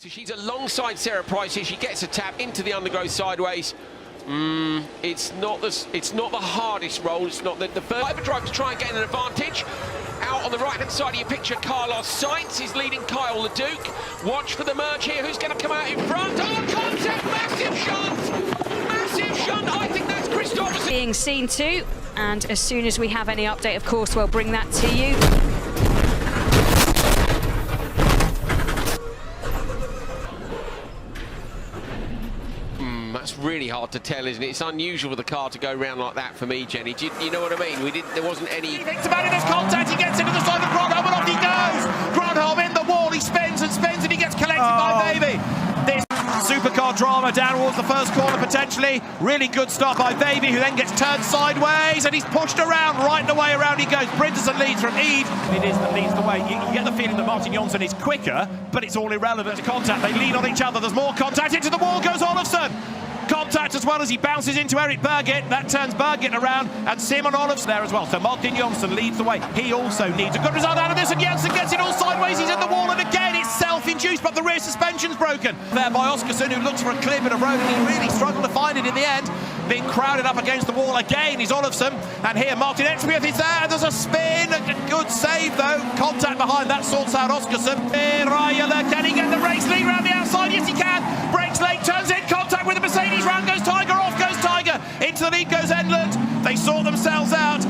So she's alongside Sarah Price here. She gets a tap into the undergrowth sideways. It's not the hardest roll. It's not the first hyperdrive to try and get an advantage. Out on the right-hand side of your picture, Carlos Sainz is leading Kyle Leduc. Watch for the merge here. Who's going to come out in front? Oh, contact! Massive shunt! Massive shunt! I think that's Christopherson. Being seen too, and as soon as we have any update, of course, we'll bring that to you. That's really hard to tell, isn't it? It's unusual for the car to go round like that for me, Jenny. Do you know what I mean? There wasn't any... He thinks about it, there's contact, he gets into the side of Gronholm, and off he goes! Gronholm in the wall, he spins and spins, and he gets collected by Baby. This supercar drama down towards the first corner, potentially. Really good start by Baby, who then gets turned sideways, and he's pushed around, right the way around he goes. Brinderson leads from Ede. It is that leads the way. You get the feeling that Martin Jonsson is quicker, but it's all irrelevant to contact. They lean on each other, there's more contact, into the wall goes Olofsson. Contact as well as he bounces into Eric Birgit. That turns Birgit around, and Simon Olofsson there as well. So Martin Jonsson leads the way. He also needs a good result out of this, and Jensen gets it all sideways. He's in the wall, and again it's self-induced, but the rear suspension's broken. There by Oskarsson, who looks for a clear bit of road, and he really struggled to find it in the end. Being crowded up against the wall again is Olofsson, and here Martin Expiath is there, and there's a spin. A good save though. Contact behind that sorts out Oskarsson. Can he get the race lead round the outside? Yes he can. Brakes late, turns in, contact with the Mercedes. Round goes Tiger, off goes Tiger. Into the lead goes Enland. They sort themselves out.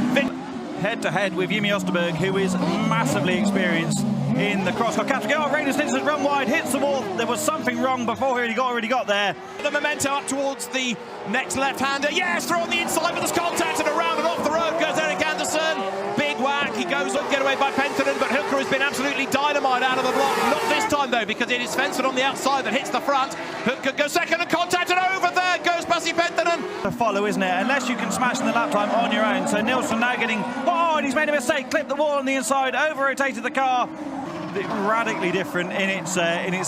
Head to head with Jimmy Osterberg, who is massively experienced in the cross-car category. Oh, Rainer Snitz has run wide, hits the wall. There was something wrong before he already got there. The momentum up towards the next left-hander. Yes, throw on the inside, but there's contact, and around and off the road goes Eric Anderson. Big whack. He goes up, get away by Penttinen, but Hooker has been absolutely dynamite out of the block. Not this time though, because it is Svensson on the outside that hits the front. Hooker goes second and contact, and over there goes Pasi Penttinen. To follow, isn't it? Unless you can smash in the lap time on your own. So Nilsson now getting, oh, and he's made a mistake. Clipped the wall on the inside, over-rotated the car. Radically different in its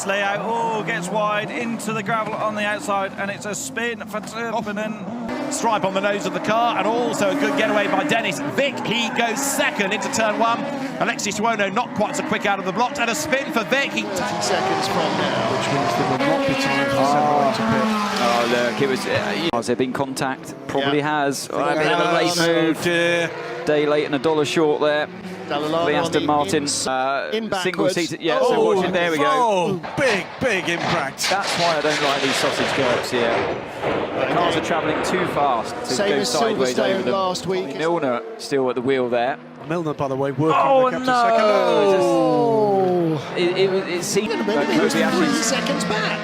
layout. Oh, gets wide into the gravel on the outside, and it's a spin for Turpinen. Stripe on the nose of the car, and also a good getaway by Dennis Vick. He goes second into turn one. Alexis Suono not quite so quick out of the blocks, and a spin for Vick. 30 seconds from now, which means there will not be time for Senna to pit. Oh look, it was. Has there been contact? Probably has. A bit of a late move. Day late and $1 short there. The Aston Martin single seater. Yeah, so watch it. There we go. Oh, big impact. That's why I don't like these sausage curbs here. The cars are travelling too fast to go sideways over them. Last week. Milner still at the wheel there. Milner, by the way, working back up to second. It seemed like 3 seconds back.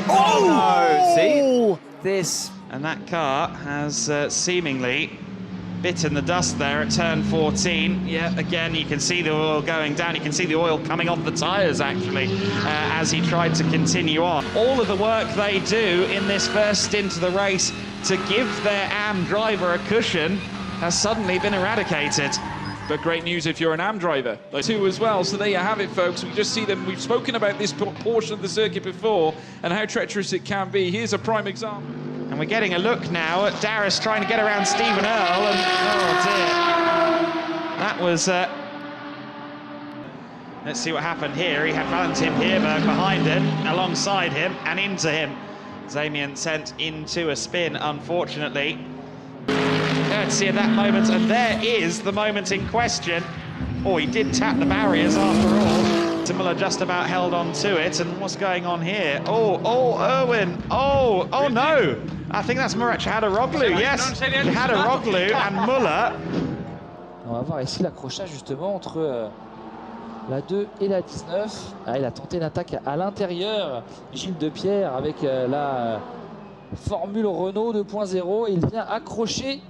Oh no! See this, and that car has seemingly bitten the dust there at turn 14. Yeah, again, you can see the oil going down. You can see the oil coming off the tyres, actually, as he tried to continue on. All of the work they do in this first stint of the race to give their AM driver a cushion has suddenly been eradicated. But great news if you're an AM driver, too, as well. So there you have it, folks. We just see them. We've spoken about this portion of the circuit before and how treacherous it can be. Here's a prime example. And we're getting a look now at Darius trying to get around Stephen Earl, and oh dear, that was. Let's see what happened here. He had Valentin Heerberg behind him, alongside him, and into him. Zamian sent into a spin, unfortunately. Courtesy of that moment, and there is the moment in question. Oh, he did tap the barriers after all. Similar just about held on to it, and what's going on here? Oh, Erwin. Oh no! I think that's Murat Hadaroglu, yes. Hadaroglu and Muller. On va voir ici l'accrochage justement entre la 2 et la 19. Ah, il a tenté une attaque à l'intérieur, Gilles Depierre, avec la Formule Renault 2.0. Il vient accrocher.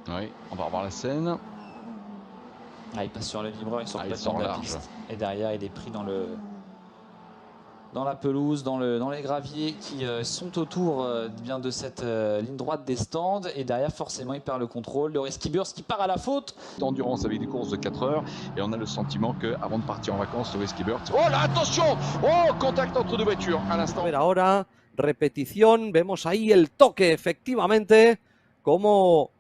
Oui, on va revoir la scène. Ah, il passe sur le livreur, il sort complètement de la piste. Et derrière, il est pris dans la pelouse, dans les graviers qui sont autour bien de cette ligne droite des stands. Et derrière, forcément, il perd le contrôle. Le Skibers qui part à la faute. D'endurance avec des courses de 4 heures. Et on a le sentiment qu'avant de partir en vacances, le Skibers... Oh là, attention! Oh, contact entre deux voitures à l'instant. Ahora, repetición. Vemos ahí el toque, efectivamente, como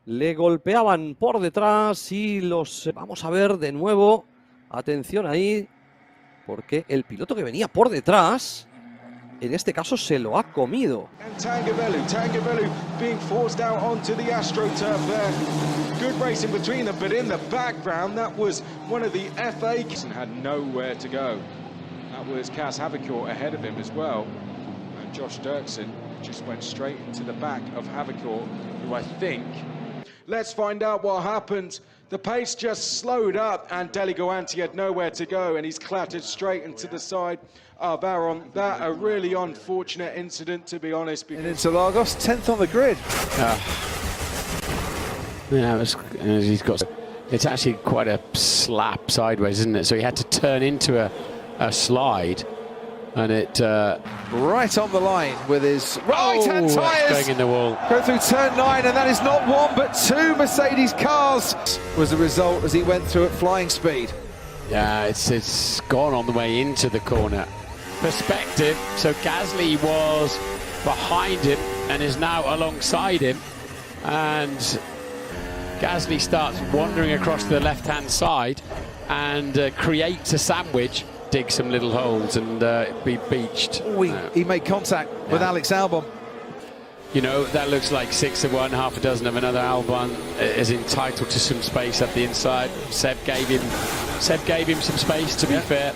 le golpeaban por detrás y los vamos a ver de nuevo. Atención ahí. porque el piloto que venía por detrás, en este caso, se lo ha comido. Tangavelu being forced out onto the AstroTurf there. Good racing between them, but in the background, that was one of the FA... And had nowhere to go. That was Cas Havicourt ahead of him as well. And Josh Dirksen just went straight into the back of Havicourt, who I think... Let's find out what happened. The pace just slowed up, and Deligoanti had nowhere to go, and he's clattered straight into the side of Aaron. That a really unfortunate incident, to be honest. And into Lagos, 10th on the grid. It's actually quite a slap sideways, isn't it? So he had to turn into a slide, and it right on the line with his right-hand tyres. Going in the wall. Go through turn 9, and that is not one but two Mercedes cars. Was the result as he went through at flying speed. Yeah, it's gone on the way into the corner. Perspective. So Gasly was behind him and is now alongside him, and Gasly starts wandering across the left-hand side and creates a sandwich. Dig some little holes and be beached. He made contact with Alex Albon. You know, that looks like 6 of one, half a dozen of another. Albon is entitled to some space up the inside. Seb gave him some space, to be fair.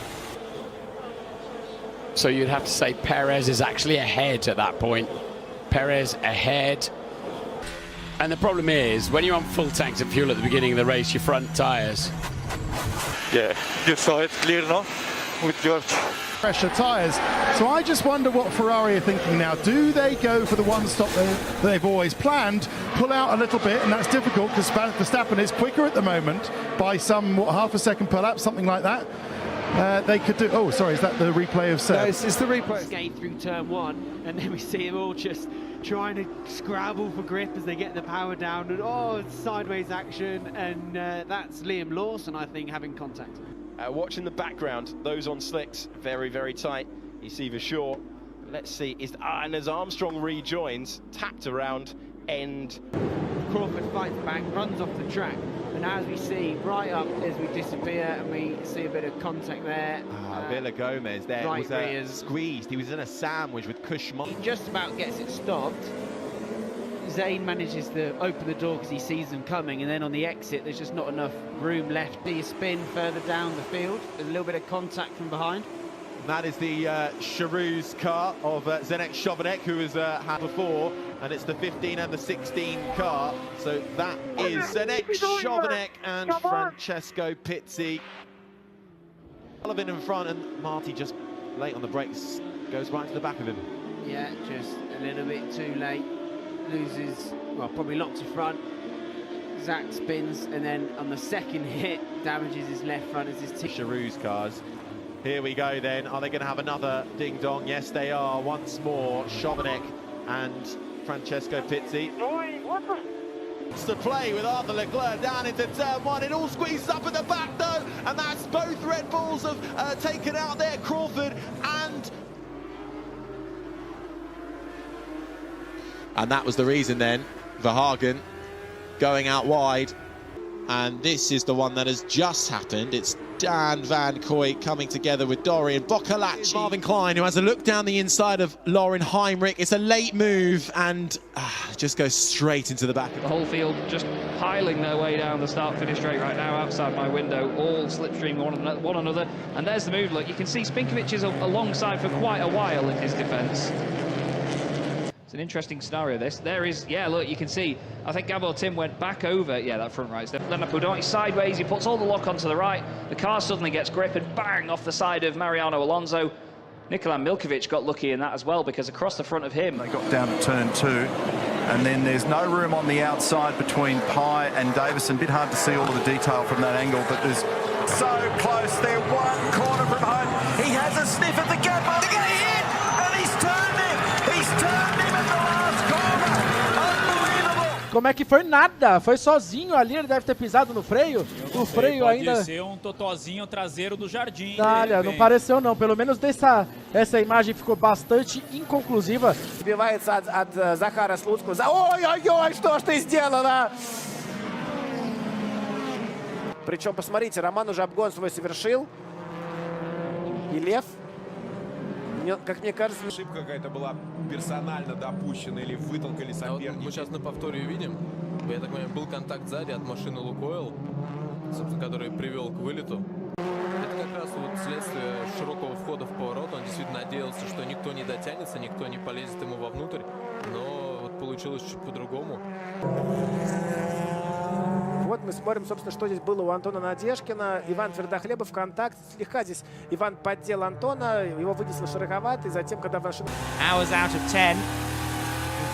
So you'd have to say Perez is actually ahead at that point. Perez ahead. And the problem is, when you're on full tanks of fuel at the beginning of the race, your front tyres. Yeah, you saw it clear now with George. Pressure tyres. So I just wonder what Ferrari are thinking now. Do they go for the one stop that they've always planned, pull out a little bit, and that's difficult because Verstappen is quicker at the moment by some, half a second per lap, something like that. They could do... Oh, sorry, is that the replay of Seb? No, it's the replay. Skate through turn 1, and then we see them all just trying to scrabble for grip as they get the power down, and sideways action, and that's Liam Lawson, I think, having contact. Watching the background, those on slicks, very, very tight. You see Verschoor. Let's see, and as Armstrong rejoins, tapped around, end. Crawford fights back, runs off the track, and as we see, right up as we disappear, and we see a bit of contact there. Villa Gomez there was squeezed. He was in a sandwich with Kushman. He just about gets it stopped. Zane manages to open the door because he sees them coming, and then on the exit there's just not enough room left. The spin further down the field, there's a little bit of contact from behind. And that is the Charouz car of Zdeněk Chovanec, who has had before, and it's the 15 and the 16 car. So that is Zdeněk Chovanec and Francesco Pizzi. Sullivan in front, and Marty just late on the brakes, goes right to the back of him. Yeah, just a little bit too late. Loses, well, probably locked to front. Zach spins, and then on the second hit, damages his left front as his Charouz cars. Here we go then. Are they going to have another ding-dong? Yes, they are. Once more, Chovanec and Francesco Pizzi. It's the play with Arthur Leclerc down into turn 1. It all squeezes up at the back, though, and that's both Red Bulls have taken out there, Crawford and... And that was the reason then, Verhagen going out wide. And this is the one that has just happened. It's Dan Van Koy coming together with Dorian Boccolacci. Marvin Klein, who has a look down the inside of Lauren Heinrich. It's a late move and just goes straight into the back. The whole field just piling their way down the start-finish straight right now outside my window, all slipstream one another. And there's the move. Look, you can see Spinkovic is alongside for quite a while in his defence. It's an interesting scenario, this. There is, yeah, look, you can see, I think Gabor Tim went back over, yeah, that front right. Lennart Boudon sideways, he puts all the lock onto the right, the car suddenly gets grip and bang, off the side of Mariano Alonso. Nikola Milkovic got lucky in that as well, because across the front of him... They got down to turn 2, and then there's no room on the outside between Pye and Davison. Bit hard to see all of the detail from that angle, but there's so close. They're one corner from home. He has a sniff at the gap. They're going to hit, and he's turned him. He's turned him in the last corner. Unbelievable. Como é que foi? Nada. Foi sozinho ali, ele deve ter pisado no freio. O freio pode ainda... Pode ser um totozinho traseiro do jardim. Olha, não pareceu não. Pelo menos essa imagem ficou bastante inconclusiva. Отбивается от Захара Слуцкого. Ой-ой-ой, что ж ты сделала? Причем, посмотрите, Роман уже обгон свой совершил. И Лев, как мне кажется... Ошибка какая-то была персонально допущена или вытолкали соперника. Мы сейчас на повторе увидим. Я так понимаю, был контакт сзади от машины Лукойл, собственно, который привел к вылету. Это как раз вот следствие широкого входа в поворот. Он действительно надеялся, что никто не дотянется, никто не полезет ему вовнутрь. Но вот получилось чуть по-другому. Вот мы смотрим, собственно, что здесь было у Антона Надежкина. Иван Твердохлебов, контакт. Слегка здесь Иван поддел Антона, его вынесло широковато, и затем, когда машина... Hours out of 10.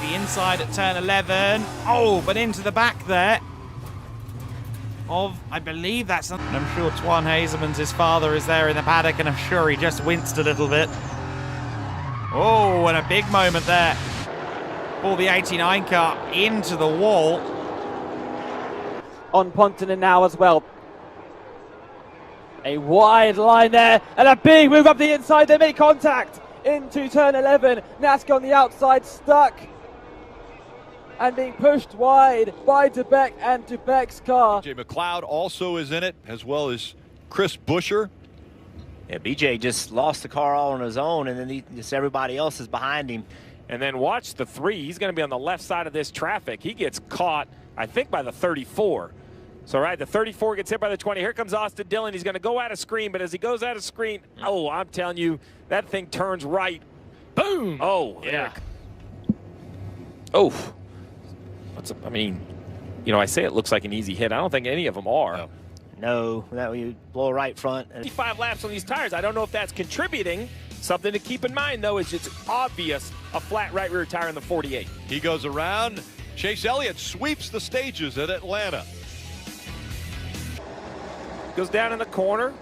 The inside at turn 11. Oh, but into the back there. Of, I believe that's... And I'm sure Twan Hazeman's his father is there in the paddock, and I'm sure he just winced a little bit. Oh, and a big moment there. Ball the 89 car into the wall. On Pontonen now as well. A wide line there, and a big move up the inside. They make contact into turn 11. Naska on the outside, stuck and being pushed wide by DeBeck and DeBeck's car. BJ McLeod also is in it, as well as Chris Buescher. Yeah, BJ just lost the car all on his own, and then just everybody else is behind him. And then watch the 3. He's going to be on the left side of this traffic. He gets caught, I think, by the 34. So, right, the 34 gets hit by the 20. Here comes Austin Dillon. He's going to go out of screen, but as he goes out of screen, oh, I'm telling you, that thing turns right. Boom! Oh, yeah. Oh. I mean, you know, I say it looks like an easy hit. I don't think any of them are. No, that you blow right front. 55 laps on these tires. I don't know if that's contributing. Something to keep in mind, though, is it's obvious a flat right rear tire in the 48. He goes around. Chase Elliott sweeps the stages at Atlanta. Goes down in the corner.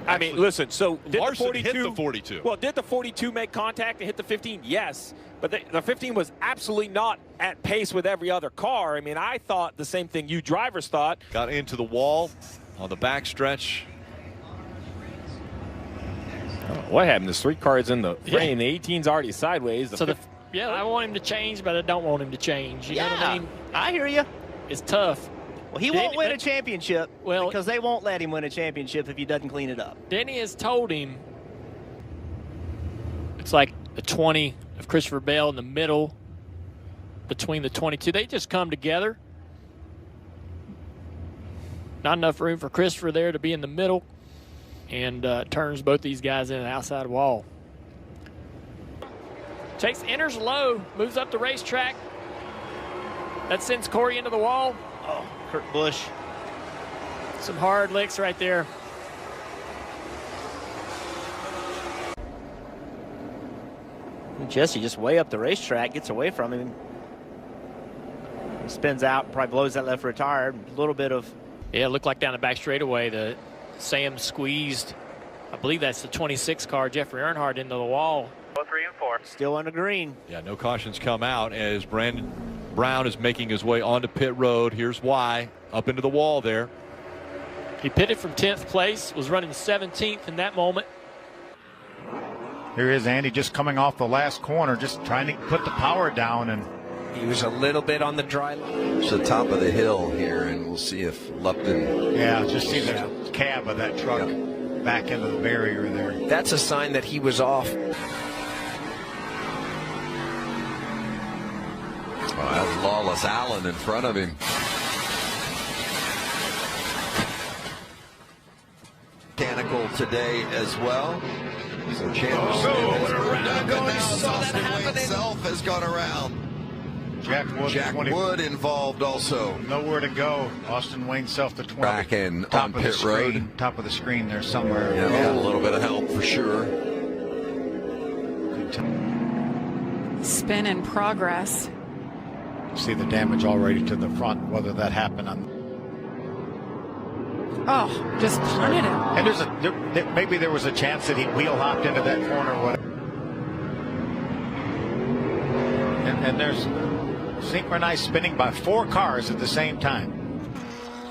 I mean, listen, so did Larson the 42 hit the 42. Well, did the 42 make contact and hit the 15? Yes. But the 15 was absolutely not at pace with every other car. I mean, I thought the same thing you drivers thought. Got into the wall on the backstretch. What happened? There's 3 cars in the frame. The 18's already sideways. Yeah, I want him to change, but I don't want him to change. You know what I mean? I hear you. It's tough. Well, he won't win a championship because they won't let him win a championship if he doesn't clean it up. Denny has told him it's like the 20 of Christopher Bell in the middle between the 22. They just come together. Not enough room for Christopher there to be in the middle, and turns both these guys in the outside wall. Chase enters low, moves up the racetrack. That sends Corey into the wall. Oh, Kurt Busch. Some hard licks right there. Jesse just way up the racetrack, gets away from him. He spins out, probably blows that left rear tire. A little bit of... Yeah, it looked like down the back straightaway, the Sam squeezed, I believe that's the 26 car, Jeffrey Earnhardt, into the wall. 3 and 4. Still under green. Yeah, no cautions come out as Brandon Brown is making his way onto pit road. Here's why. Up into the wall there. He pitted from 10th place, was running 17th in that moment. Here is Andy just coming off the last corner, just trying to put the power down, and he was a little bit on the dry line. It's the top of the hill here, and we'll see if Lupton... Yeah, just see the cab of that truck back into the barrier there. That's a sign that he was off. Oh, that's Lawless Allen in front of him. Mechanical today as well. So Chandler himself has gone around. Jack Wood involved also. Nowhere to go. Austin Wayne self to 20. Back in top on of pit the screen, road. Top of the screen there somewhere. Yeah, a little bit of help for sure. Spin in progress. See the damage already to the front, whether that happened on. Oh, just punted it. And maybe there was a chance that he wheel hopped into that corner. And there's synchronized spinning by 4 cars at the same time.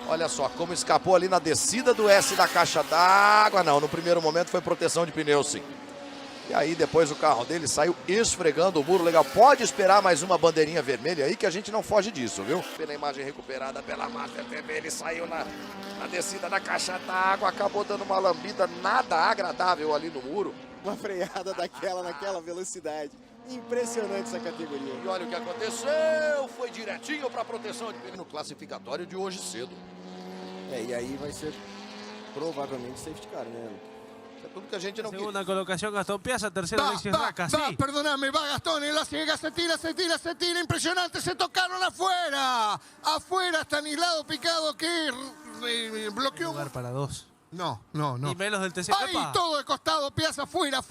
Olha só como escapou ali na descida do S da caixa d'água. Não, no primeiro momento foi proteção de pneu, sim. E aí depois o carro dele saiu esfregando o muro. Legal, pode esperar mais uma bandeirinha vermelha aí que a gente não foge disso, viu? Pela imagem recuperada pela Master TV, ele saiu na descida da caixa d'água, acabou dando uma lambida nada agradável ali no muro. Uma freada daquela naquela velocidade. Impressionante essa categoria. E olha o que aconteceu, foi direitinho para a proteção de no classificatório de hoje cedo. E aí vai ser provavelmente safety car, né? É tudo que a gente não Segunda colocación Gastón Piazza, tercero Alexis Raca, sí. Perdóname, va Gastón, él la sigue, se tira, impresionante, se tocaron afuera. Afuera está Nislado Picado que bloqueó. Un lugar para dos. No. Y menos del TC. Ahí todo de costado, Piazza afuera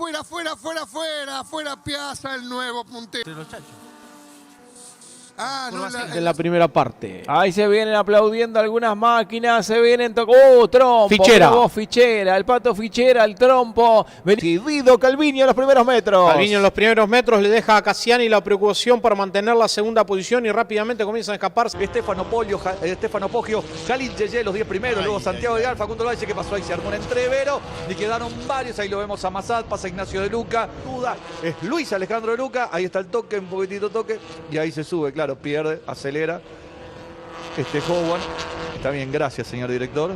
Piazza, el nuevo puntero. De los chachos. En la primera parte. Ahí se vienen aplaudiendo algunas máquinas, se vienen trompo. Fichera. Fichera, el Pato Fichera, el trompo. Decidido Calviño en los primeros metros. Calviño en los primeros metros le deja a Cassiani la preocupación para mantener la segunda posición y rápidamente comienzan a escaparse. Stefano Poggio, Jalil Yeye, los 10 primeros, luego Santiago de Gal, Facundo Valle, ¿qué pasó ahí? Se armó un entrevero y quedaron varios, ahí lo vemos a Massad, pasa Ignacio de Luca, duda, es Luis Alejandro de Luca, ahí está el toque, un poquitito toque, y ahí se sube, claro, pierde, acelera. Howard, está bien, gracias señor director.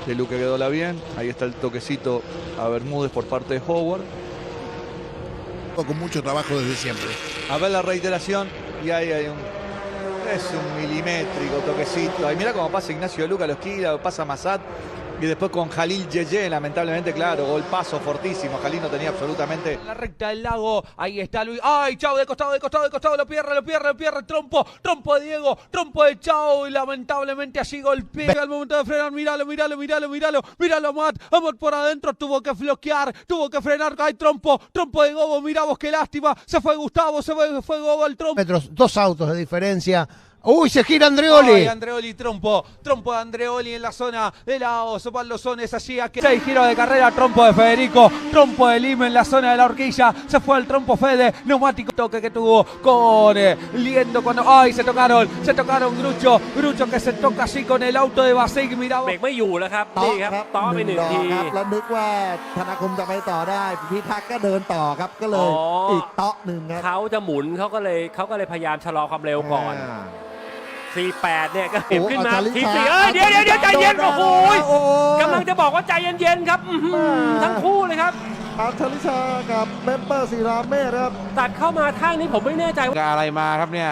De Luca quedó la bien, ahí está el toquecito a Bermúdez por parte de Howard. Con mucho trabajo desde siempre. A ver la reiteración y ahí hay es un milimétrico toquecito. Ahí mira cómo pasa Ignacio de Luca, lo esquina, pasa Massad. Y después con Jalil Yeye, lamentablemente, claro, golpazo fortísimo. Jalil no tenía absolutamente... La recta del lago, ahí está Luis. ¡Ay, Chau! De costado, lo pierde. Trompo de Diego, trompo de Chau. Y lamentablemente allí golpea al momento de frenar. Míralo, Amat. Amat por adentro, tuvo que floquear, tuvo que frenar. ¡Ay, trompo de Gobo! Mirá vos, qué lástima. Se fue Gustavo, se fue Gobo el trompo. Dos autos de diferencia. ¡Uy, se gira Andreoli! Ay, Andreoli, trompo de Andreoli en la zona de la Osvaldo Sones allí. 6 giros de carrera, trompo de Federico, trompo de Lima en la zona de la horquilla. Se fue el trompo Fede, neumático toque que tuvo con Liendo cuando... ¡Ay, se tocaron! Grucho que se toca así con el auto de Basik, mirá. เบรกไม่อยู่แล้วครับนี่ครับต่อไป1 ที แล้วนึกว่าธนาคมจะไปต่อได้พิทักษ์ก็เดินต่อครับก็เลยอีกเตาะหนึ่งครับเขาจะหมุนเขาก็เลยพยายามชะลอความเร็วก่อน 48เนี่ยก็เห็นขึ้นมาที4เดี๋ยวใจเย็นโอ้โหกำลังจะบอกว่าใจเย็นๆครับทั้งคู่เลยครับ อัชลิชากับเมมเบอร์ศิลาเมธครับ ตัดเข้ามาทางนี้ผมไม่แน่ใจว่าอะไรมาครับเนี่ย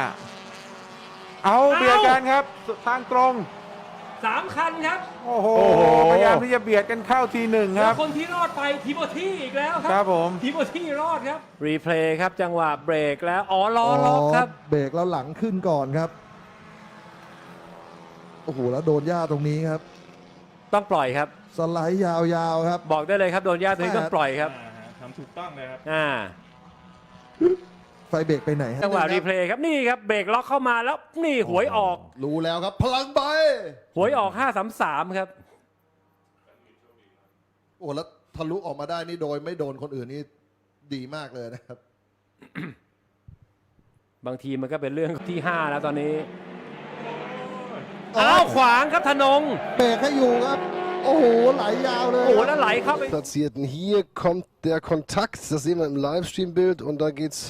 เอาเบียดกันครับทางตรง3 คันครับโอ้โหพยายามที่จะเบียดกันเข้าทีหนึ่งค แล้ รั ว บ คนที่รอดไปทิโมธีอีกแล้วครับผม ทิโมธีรอดครับรีเพลย์ครับจังหวะเบรกแล้วล้อล็อกครับ เบรกแล้วหลังขึ้นก่อนครับโอ้โหแล้วโดนหญ้าตรงนี้ครับ ต้องปล่อยครับ สไลด์ยาวๆครับ บอกได้เลยครับโดนหญ้าตรงนี้ต้องปล่อยครับ ทำถูกต้องเลยครับ ไฟเบรกไปไหนฮะ จังหวะรีเพลย์ครับนี่ครับเบรกล็อกเข้ามาแล้วนี่หวยออก รู้แล้วครับพลังใบ หวยออก533ครับ โอ้แล้วทะลุออกมาได้นี่โดยไม่โดนคนอื่นนี่ดีมากเลยนะครับ บางทีมันก็เป็นเรื่องที่5แล้วตอนนี้อ้าวขวางครับธนงเบรกให้อยู่ครับโอ้โหไหลยาวเลย โอ้แล้วไหลเข้าไป Platzierten. Hier kommt der Kontakt, das sehen wir im Livestream-Bild und da geht's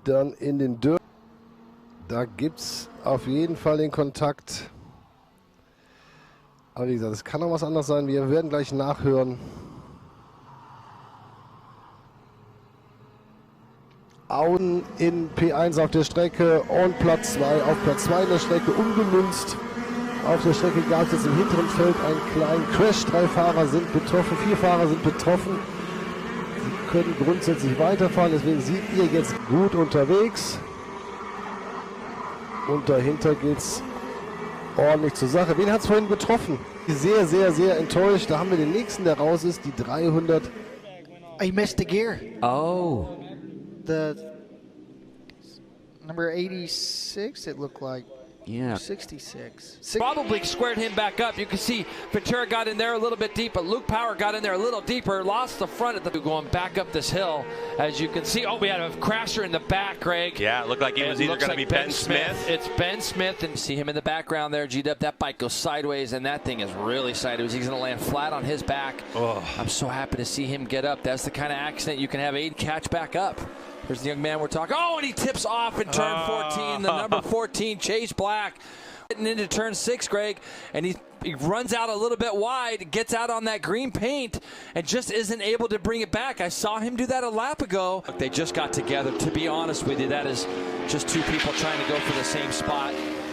dann in den Dirt. Da gibt's auf jeden Fall den Kontakt. Aber wie gesagt, es kann auch was anderes sein. Wir werden gleich nachhören. Außen in P1 auf der Strecke und Platz 2 auf Platz 2 in der Strecke umgemünzt. Auf der Strecke gab es jetzt im hinteren Feld einen kleinen Crash. 3 Fahrer sind betroffen, 4 Fahrer sind betroffen. Sie können grundsätzlich weiterfahren, deswegen seid ihr jetzt gut unterwegs. Und dahinter geht es ordentlich zur Sache. Wen hat es vorhin betroffen? Sehr, sehr, sehr enttäuscht. Da haben wir den nächsten, der raus ist, die 300. I missed a gear. Oh. The number 86, it looked like. Yeah. 66. Probably squared him back up. You can see Ventura got in there a little bit deep, but Luke Power got in there a little deeper, lost the front of the going back up this hill. As you can see, oh, we had a crasher in the back, Greg. Yeah, it looked like he was either going to be Ben Smith. It's Ben Smith, and see him in the background there, G-Dub. That bike goes sideways, and that thing is really sideways. He's going to land flat on his back. Oh. I'm so happy to see him get up. That's the kind of accident you can have Aiden catch back up. Here's the young man we're talking. Oh, and he tips off in turn 14. The number 14, Chase Black, getting into turn 6, Greg, and he runs out a little bit wide, gets out on that green paint, and just isn't able to bring it back. I saw him do that a lap ago. They just got together. To be honest with you, that is just two people trying to go for the same spot,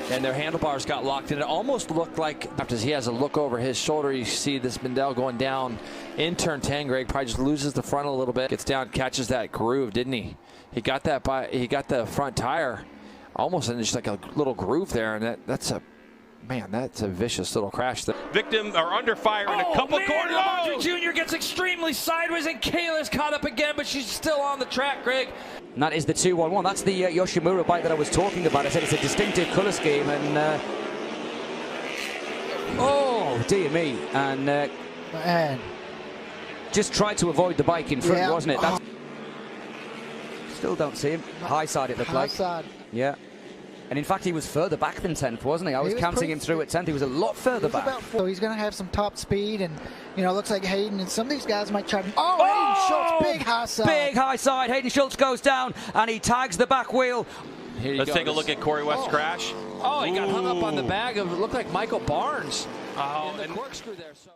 and their handlebars got locked in. It almost looked like, after he has a look over his shoulder, you see this Mendel going down in turn 10. Greg probably just loses the front a little bit, gets down, catches that groove, didn't he? He got that by, he got the front tire almost in just like a little groove there, and that's a vicious little crash there. Victim are under fire in a couple corners. Martin Jr. gets extremely sideways, and Kayla's caught up again, but she's still on the track, Greg. And that is the 2-1-1. That's the Yoshimura bike that I was talking about. I said it's a distinctive colour scheme, and oh dear me, and Man. just tried to avoid the bike in front, Yeah. wasn't it? That's still don't see him. High side it looked like. High side. Yeah. And in fact, he was further back than 10th, wasn't he? I was counting him through at 10th. He was a lot further back. So he's going to have some top speed, and it looks like Hayden and some of these guys might try to. Oh, Hayden Schultz, big high side. Big high side. Hayden Schultz goes down, and he tags the back wheel. Let's take a look at Corey West's crash. Oh, he got hung up on the bag of, it looked like Michael Barnes. Oh, in the corkscrew there. So.